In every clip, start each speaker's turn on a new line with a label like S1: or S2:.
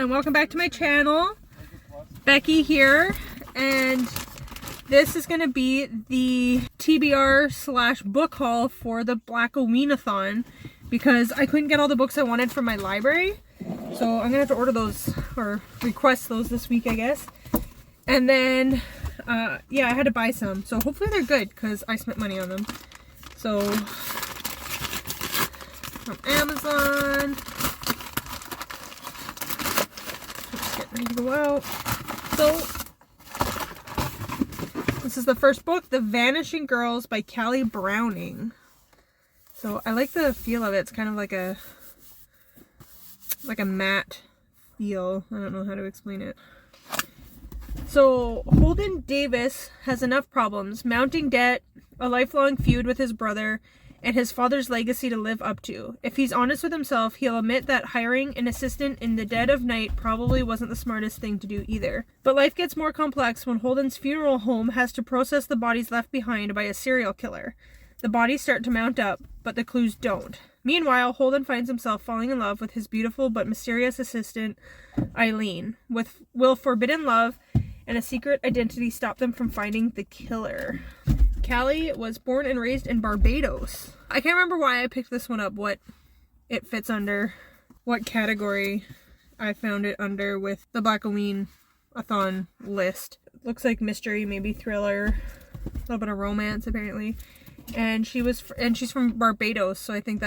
S1: everyone, welcome back to my channel. Becky here, and this is going to be the TBR slash book haul for the Black-O-Ween-a-thon because I couldn't get all the books I wanted from my library. So I'm going to have to order those or request those this week, I guess. And then, yeah, I had to buy some. So hopefully they're good because I spent money on them. So, from Amazon. Ready to go out. So, this is the first book, The Vanishing Girls by Callie Browning. So, I like the feel of it. It's kind of like a matte feel. I don't know how to explain it. So, Holden Davis has enough problems, mounting debt, a lifelong feud with his brother, and his father's legacy to live up to. If he's honest with himself, he'll admit that hiring an assistant in the dead of night probably wasn't the smartest thing to do either. But life gets more complex when Holden's funeral home has to process the bodies left behind by a serial killer. The bodies start to mount up, but the clues don't. Meanwhile, Holden finds himself falling in love with his beautiful but mysterious assistant, Eileen. Will forbidden love and a secret identity stop them from finding the killer? Callie was born and raised in Barbados. I can't remember why I picked this one up, what it fits under, what category I found it under with the Black-O-Ween-a-thon list. Looks like mystery, maybe thriller, a little bit of romance apparently. And she's from Barbados, so I think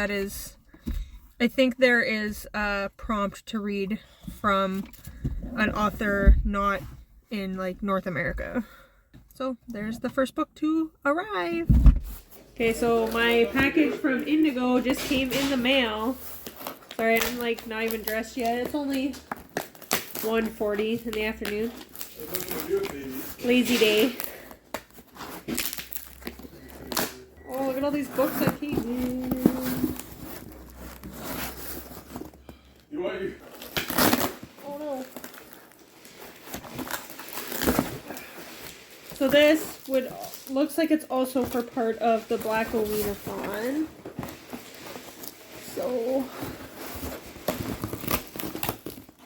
S1: there is a prompt to read from an author not in like North America. So there's the first book to arrive. Okay, so my package from Indigo just came in the mail. Sorry, I'm like not even dressed yet. It's only 1:40 in the afternoon. Lazy day. Oh, look at all these books that came in. Oh no. So this looks like it's also for part of the Black-O-Ween-a-thon. So,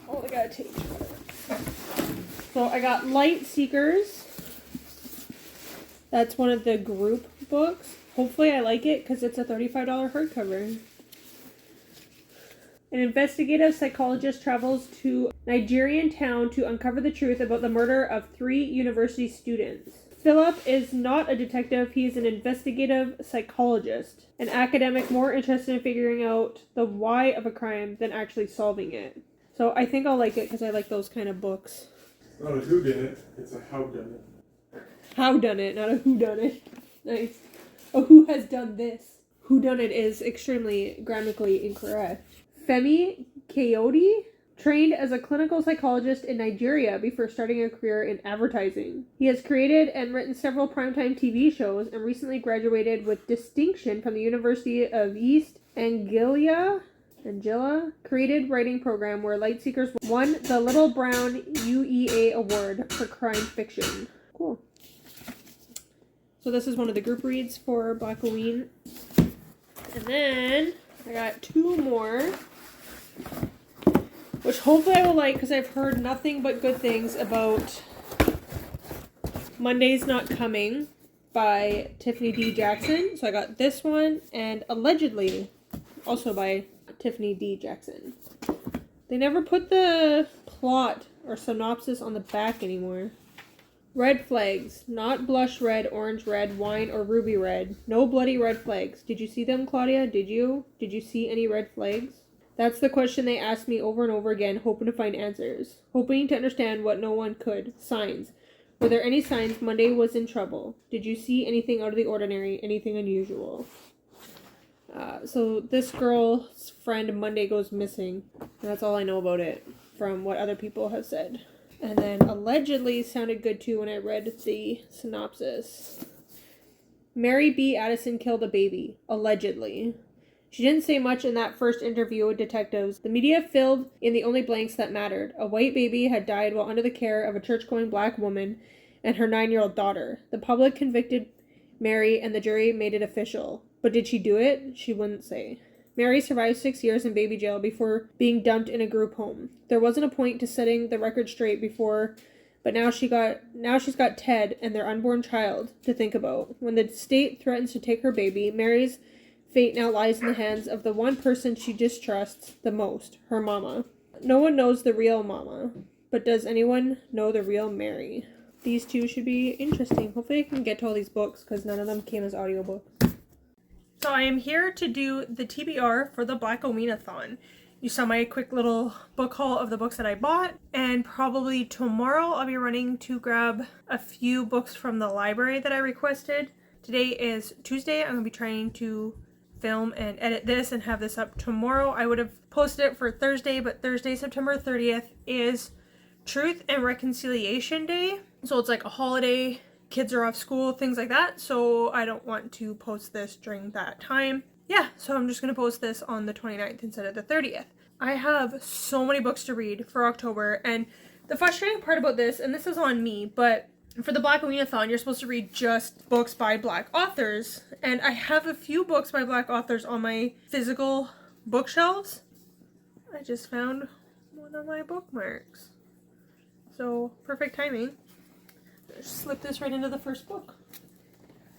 S1: oh, I got a tape. So I got Lightseekers. That's one of the group books. Hopefully I like it because it's a $35 hardcover. An investigative psychologist travels to a Nigerian town to uncover the truth about the murder of 3 university students. Philip is not a detective, he's an investigative psychologist, an academic more interested in figuring out the why of a crime than actually solving it. So I think I'll like it because I like those kind of books.
S2: It's not a whodunit, it's a howdunit.
S1: Howdunit, not a whodunit. Nice. A who has done this. Whodunit is extremely grammatically incorrect. Femi, Coyote, trained as a clinical psychologist in Nigeria before starting a career in advertising. He has created and written several primetime TV shows and recently graduated with distinction from the University of East Anglia creative writing program where Lightseekers won the Little Brown UEA Award for crime fiction. Cool. So this is one of the group reads for Black-O-Ween. And then I got 2 more, which hopefully I will like because I've heard nothing but good things about Monday's Not Coming by Tiffany D. Jackson. So I got this one and Allegedly, also by Tiffany D. Jackson. They never put the plot or synopsis on the back anymore. Red flags. Not blush red, orange red, wine, or ruby red. No bloody red flags. Did you see them, Claudia? Did you? Did you see any red flags? That's the question they asked me over and over again, hoping to find answers. Hoping to understand what no one could. Signs. Were there any signs Monday was in trouble? Did you see anything out of the ordinary? Anything unusual? So this girl's friend Monday goes missing. And that's all I know about it from what other people have said. And then Allegedly sounded good too when I read the synopsis. Mary B. Addison killed a baby. Allegedly. She didn't say much in that first interview with detectives. The media filled in the only blanks that mattered. A white baby had died while under the care of a church-going black woman and her 9-year-old daughter. The public convicted Mary and the jury made it official. But did she do it? She wouldn't say. Mary survived 6 years in baby jail before being dumped in a group home. There wasn't a point to setting the record straight before, but now she's got Ted and their unborn child to think about. When the state threatens to take her baby, Mary's fate now lies in the hands of the one person she distrusts the most, her mama. No one knows the real mama, but does anyone know the real Mary? These two should be interesting. Hopefully I can get to all these books because none of them came as audiobooks. So I am here to do the TBR for the Black-O-Ween-a-thon. You saw my quick little book haul of the books that I bought, and probably tomorrow I'll be running to grab a few books from the library that I requested. Today is Tuesday. I'm going to be trying to film and edit this and have this up tomorrow. I would have posted it for Thursday, but Thursday, September 30th is Truth and Reconciliation Day. So it's like a holiday. Kids are off school, things like that, so I don't want to post this during that time. Yeah, so I'm just going to post this on the 29th instead of the 30th. I have so many books to read for October, and the frustrating part about this, and this is on me, but for the Black-O-Ween-a-thon, you're supposed to read just books by Black authors, and I have a few books by Black authors on my physical bookshelves. I just found one of my bookmarks. So, perfect timing. Just slip this right into the first book.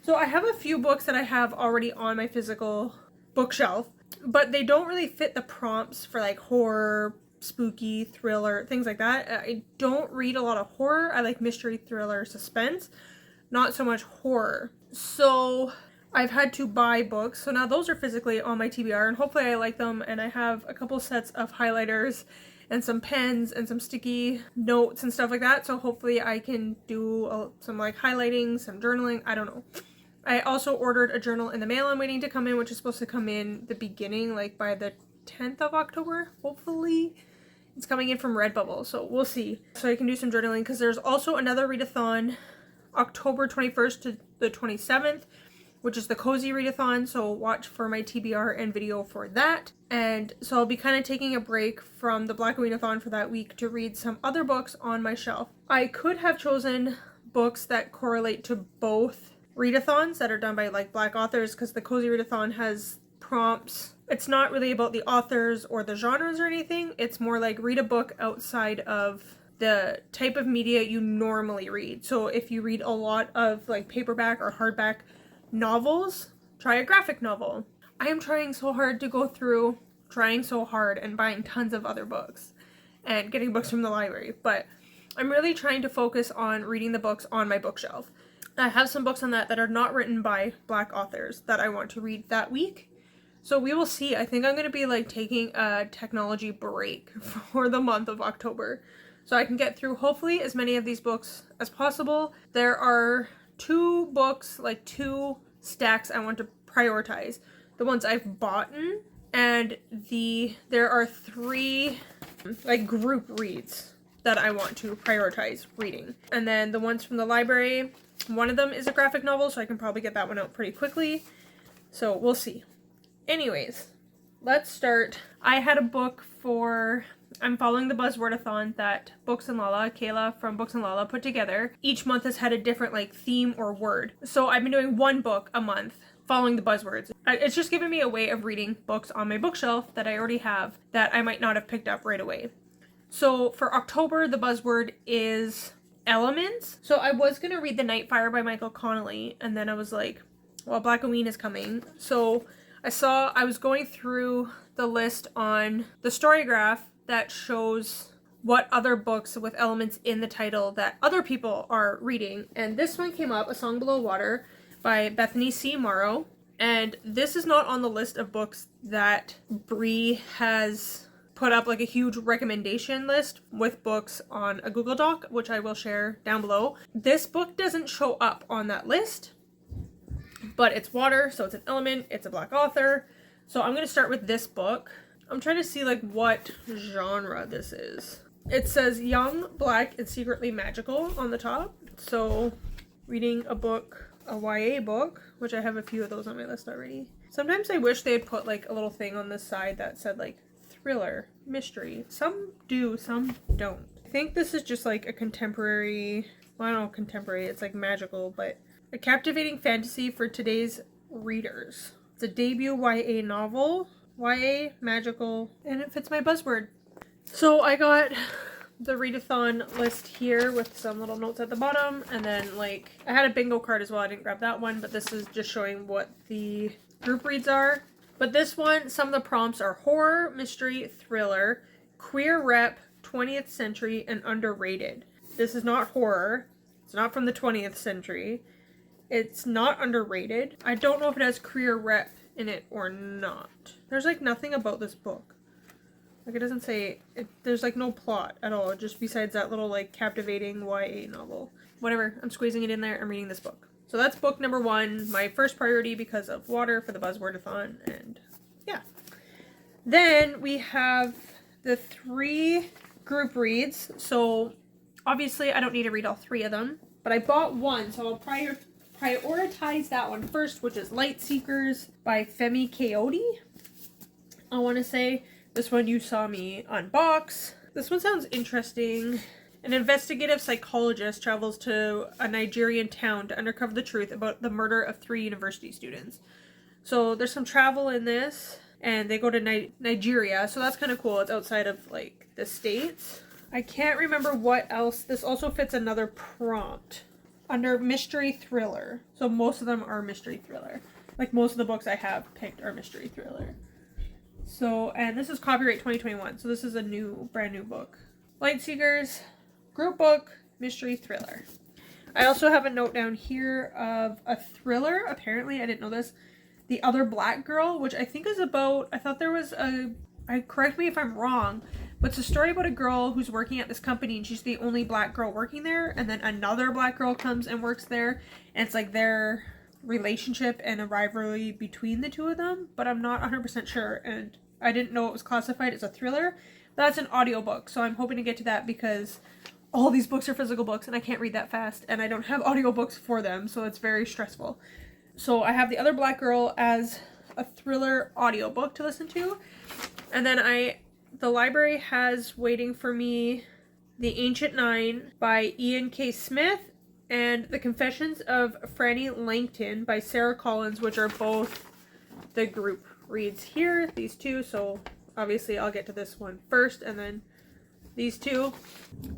S1: So I have a few books that I have already on my physical bookshelf, but they don't really fit the prompts for like horror, spooky, thriller, things like that. I don't read a lot of horror. I like mystery, thriller, suspense, not so much horror. So I've had to buy books. So now those are physically on my TBR, and hopefully I like them, and I have a couple sets of highlighters and some pens and some sticky notes and stuff like that. So hopefully I can do some like highlighting, some journaling, I don't know. I also ordered a journal in the mail I'm waiting to come in, which is supposed to come in the beginning, like by the 10th of October, hopefully. It's coming in from Redbubble, so we'll see. So I can do some journaling, because there's also another readathon October 21st to the 27th, which is the Cozy Readathon, so watch for my TBR and video for that. And so I'll be kind of taking a break from the Black-O-Ween-a-thon for that week to read some other books on my shelf. I could have chosen books that correlate to both readathons that are done by like Black authors, because the Cozy Readathon has prompts. It's not really about the authors or the genres or anything. It's more like read a book outside of the type of media you normally read. So if you read a lot of like paperback or hardback novels, try a graphic novel. I am trying so hard to go through, and buying tons of other books and getting books from the library, but I'm really trying to focus on reading the books on my bookshelf. I have some books on that are not written by Black authors that I want to read that week. So we will see. I think I'm going to be like taking a technology break for the month of October, so I can get through hopefully as many of these books as possible. There are two books, like two stacks I want to prioritize. The ones I've bought, and there are three like group reads that I want to prioritize reading. And then the ones from the library, one of them is a graphic novel, so I can probably get that one out pretty quickly. So we'll see. Anyways, let's start. I had a book I'm following the Buzzwordathon that Books and Lala, Kayla from Books and Lala put together. Each month has had a different like theme or word. So I've been doing one book a month following the buzzwords. It's just given me a way of reading books on my bookshelf that I already have that I might not have picked up right away. So for October, the buzzword is elements. So I was going to read The Night Fire by Michael Connelly, and then I was like, well, Black-O-Ween is coming. So I was going through the list on the Storygraph that shows what other books with elements in the title that other people are reading. And this one came up, A Song Below Water by Bethany C. Morrow. And this is not on the list of books that Bree has put up like a huge recommendation list with books on a Google Doc, which I will share down below. This book doesn't show up on that list, but it's water, so it's an element, it's a Black author. So I'm going to start with this book. I'm trying to see like what genre this is. It says young, Black, and secretly magical on the top. So reading a book, a YA book, which I have a few of those on my list already. Sometimes I wish they'd put like a little thing on this side that said like thriller, mystery. Some do, some don't. I think this is just like a contemporary, well, I don't know, contemporary, it's like magical, but a captivating fantasy for today's readers. It's a debut YA novel. YA, magical, and it fits my buzzword. So I got the readathon list here with some little notes at the bottom, and then like I had a bingo card as well. I didn't grab that one, but this is just showing what the group reads are. But this one, some of the prompts are horror, mystery, thriller, queer rep, 20th century, and underrated. This is not horror. It's not from the 20th century. It's not underrated. I don't know if it has queer rep in it or not. There's like nothing about this book. Like it doesn't say, there's like no plot at all, just besides that little like captivating YA novel. Whatever, I'm squeezing it in there, I'm reading this book. So that's book number 1, my first priority because of water for the buzzwordathon, and yeah. Then we have the 3 group reads. So obviously I don't need to read all 3 of them, but I bought one, so I'll prioritize that one first, which is Lightseekers by Femi Coyote. I want to say this one you saw me unbox. This one sounds interesting. An investigative psychologist travels to a Nigerian town to uncover the truth about the murder of 3 university students. So there's some travel in this, and they go to Nigeria, so that's kind of cool. It's outside of like the States. I can't remember what else. This also fits another prompt under mystery thriller. So most of them are mystery thriller. Like most of the books I have picked are mystery thriller. So, and this is copyright 2021, so this is a brand new book. Lightseekers, group book, mystery thriller. I also have a note down here of a thriller, apparently, I didn't know this, The Other Black Girl, which I think is about, I thought there was correct me if I'm wrong, but it's a story about a girl who's working at this company and she's the only black girl working there, and then another black girl comes and works there, and it's like their relationship and a rivalry between the 2 of them, but I'm not 100% sure, and I didn't know it was classified as a thriller. That's an audiobook, so I'm hoping to get to that because all these books are physical books and I can't read that fast, and I don't have audiobooks for them, so it's very stressful. So I have The Other Black Girl as a thriller audiobook to listen to, and then the library has waiting for me The Ancient Nine by Ian K. Smith and The Confessions of Franny Langton by Sarah Collins, which are both the group reads here, these 2, so obviously I'll get to this one first and then these 2.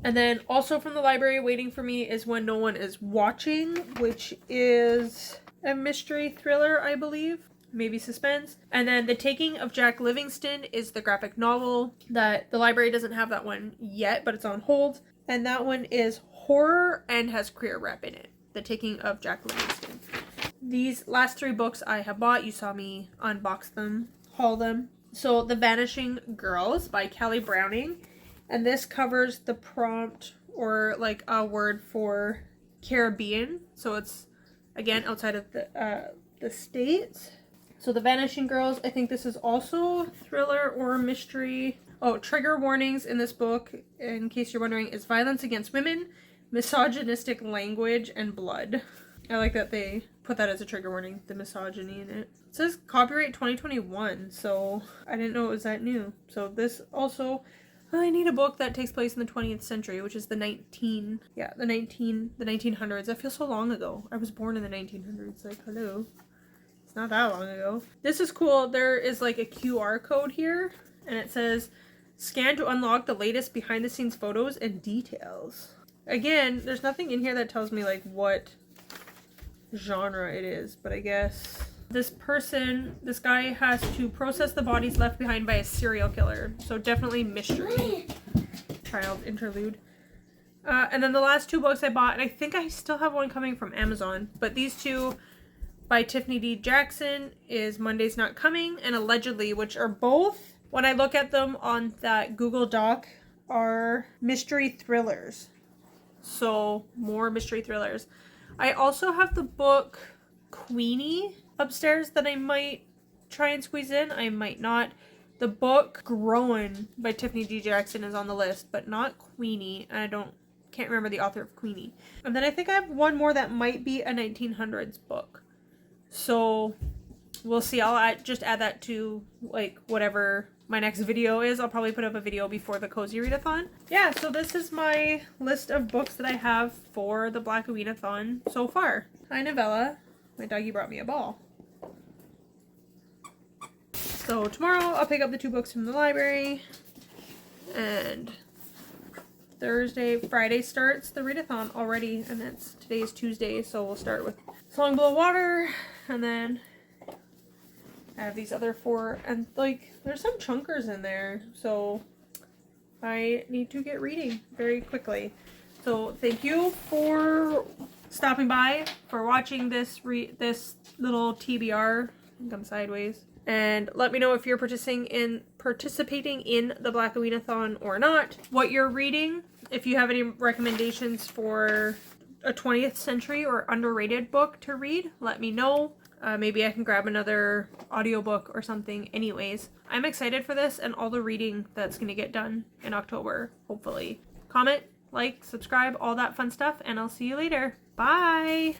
S1: And then also from the library waiting for me is When No One Is Watching, which is a mystery thriller, I believe. Maybe suspense. And then The Taking of Jack Livingston is the graphic novel that the library doesn't have that one yet, but it's on hold. And that one is horror and has queer rep in it. The Taking of Jack Livingston. These last 3 books I have bought. You saw me unbox them, haul them. So The Vanishing Girls by Callie Browning. And this covers the prompt or like a word for Caribbean. So it's, again, outside of the States. So The Vanishing Girls, I think this is also thriller or mystery. Oh, trigger warnings in this book, in case you're wondering, is violence against women, misogynistic language, and blood. I like that they put that as a trigger warning, the misogyny in it. It says copyright 2021, so I didn't know it was that new. So this also, I need a book that takes place in the 20th century, which is the 1900s. That feels so long ago. I was born in the 1900s, like, hello. It's not that long ago. This is cool. There is like a QR code here, and it says, scan to unlock the latest behind-the-scenes photos and details. Again, there's nothing in here that tells me like what genre it is, but I guess this guy has to process the bodies left behind by a serial killer. So definitely mystery. Child interlude. And then the last 2 books I bought, and I think I still have one coming from Amazon, but these 2 by Tiffany D. Jackson is Monday's Not Coming and Allegedly, which are both, when I look at them on that Google Doc, are mystery thrillers. So more mystery thrillers. I also have the book Queenie upstairs that I might try and squeeze in. I might not. The book Grown by Tiffany D. Jackson is on the list, but not Queenie. And I can't remember the author of Queenie. And then I think I have one more that might be a 1900s book. So we'll see. I'll just add that to like whatever my next video is. I'll probably put up a video before the Cozy Readathon. Yeah, so this is my list of books that I have for the Black-O-Ween-a-thon so far. Hi, Novella. My doggy brought me a ball. So tomorrow I'll pick up the 2 books from the library, and Friday starts the readathon already, and today's Tuesday, so we'll start with Song Below Water, and then I have these other 4, and like there's some chunkers in there, so I need to get reading very quickly. So thank you for stopping by, for watching this little TBR. I think I'm sideways. And let me know if you're participating in the Black-O-Ween-a-thon or not, what you're reading, if you have any recommendations for a 20th century or underrated book to read, let me know. Maybe I can grab another audiobook or something. Anyways, I'm excited for this and all the reading that's going to get done in October, hopefully. Comment, like, subscribe, all that fun stuff, and I'll see you later. Bye!